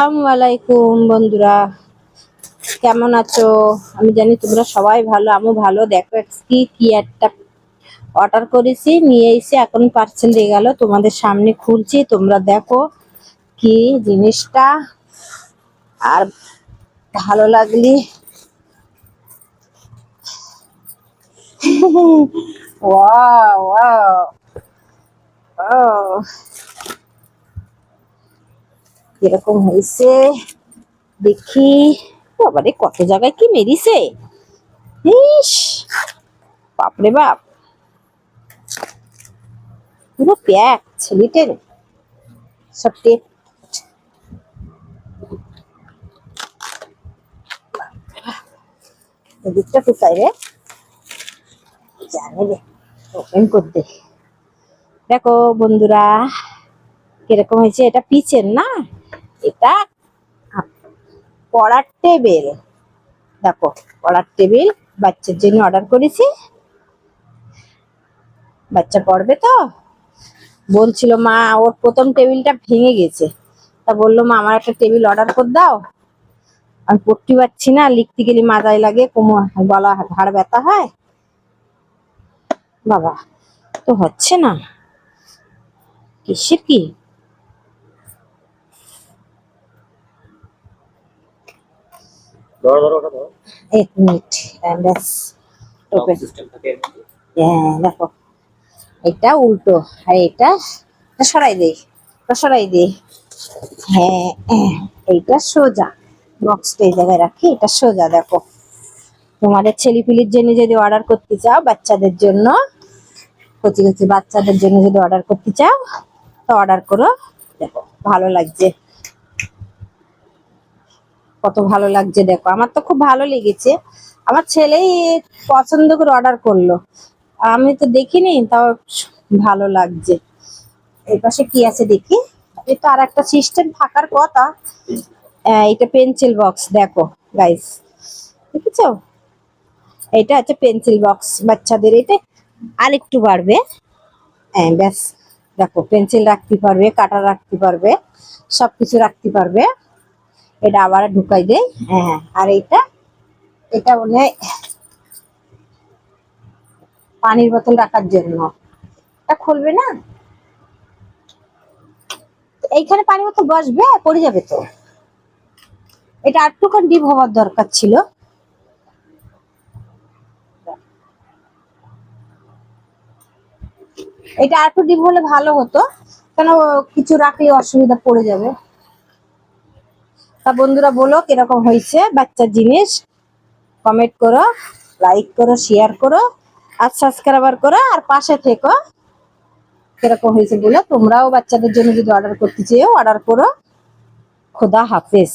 আসসালামাইকুম বন্ধুরা, কেমন আছো? আমি জানি তোমরা সবাই ভালো, আমিও ভালো। দেখো কি কি একটা অর্ডার করেছি, নিয়ে এসে এখন পার্সেল দিয়ে গেল, তোমাদের সামনে খুলছি, তোমরা দেখো কি জিনিসটা। আর ভালো লাগলি ওয়াও ওয়াও ও, কিরকম হয়েছে দেখি। বাবারে, কত জায়গায় কি মেরিছে! ইস, বাপরে বাপ, পুরো প্যাক ছেলেটের সব টেপ। এদিকটা কোথায় রে, জানি রে, ওপেন করতে। দেখো বন্ধুরা, কিরকম হয়েছে। এটা পিচের না, এটা পড়ার টেবিল। দেখো, পড়ার টেবিল বাচ্চার জন্য অর্ডার করেছি। বাচ্চা পড়বে তো, বলছিল মা ওর প্রথম টেবিলটা ভেঙে গেছে, তা বললো মা আমার একটা টেবিল অর্ডার করে দাও। আমি পড়তে পারছি না, লিখতে গেলে মাথায় লাগে, কোমর গলা ঘাড় ব্যথা হয়। বাবা, তো হচ্ছে না, কিসের কি। এক মিনিট, ব্যাস ওপেন। হ্যাঁ দেখো, এটা উল্টো আর এটা সরাই দেই, সরাই দিই। হ্যাঁ, এইটা সোজা, বক্সটা এই জায়গায় রাখি, এটা সোজা। দেখো, তোমাদের ছেলেপিলির জন্য যদি অর্ডার করতে চাও, বাচ্চাদের জন্য, কচি কচি বাচ্চাদের জন্য যদি অর্ডার করতে চাও তো অর্ডার করো। দেখো ভালো লাগছে, কত ভালো লাগছে দেখো, আমার তো খুব ভালো লেগেছে। আমার ছেলেই পছন্দ করে অর্ডার করলো, আমি তো দেখিনি, তাও ভালো লাগছে। এই পাশে কি আছে দেখি। এটা আর একটা সিস্টেম থাকার কথা। এটা পেন্সিল বক্স, দেখো গাইস, দেখেছো? এটা হচ্ছে পেন্সিল বক্স বাচ্চাদের, এটা আর একটু বাড়বে। হ্যাঁ ব্যাস, দেখো পেন্সিল রাখতে পারবে, কাটার রাখতে পারবে, সবকিছু রাখতে পারবে। এটা আবার ঢুকাই দেয়। হ্যাঁ, আর এটা, এটা মনে পানির বোতল রাখার জন্য। এটা খুলবে না, এইখানে পানির বোতল বসবে, পড়ে যাবে তো। এটা আরটুখানি ডিপ হওয়ার দরকার ছিল। এটা আরেকটু ডিপ হলে ভালো হতো, কেন কিছু রাখলে অসুবিধা পড়ে যাবে। তা বন্ধুরা বলো কিরকম হয়েছে বাচ্চার জিনিস, কমেন্ট করো, লাইক করো, শেয়ার করো, আর সাবস্ক্রাইবার করো, আর পাশে থেকো। কিরকম হয়েছে বলো, তোমরাও বাচ্চাদের জন্য যদি অর্ডার করতে চাও অর্ডার করো। খোদা হাফেজ।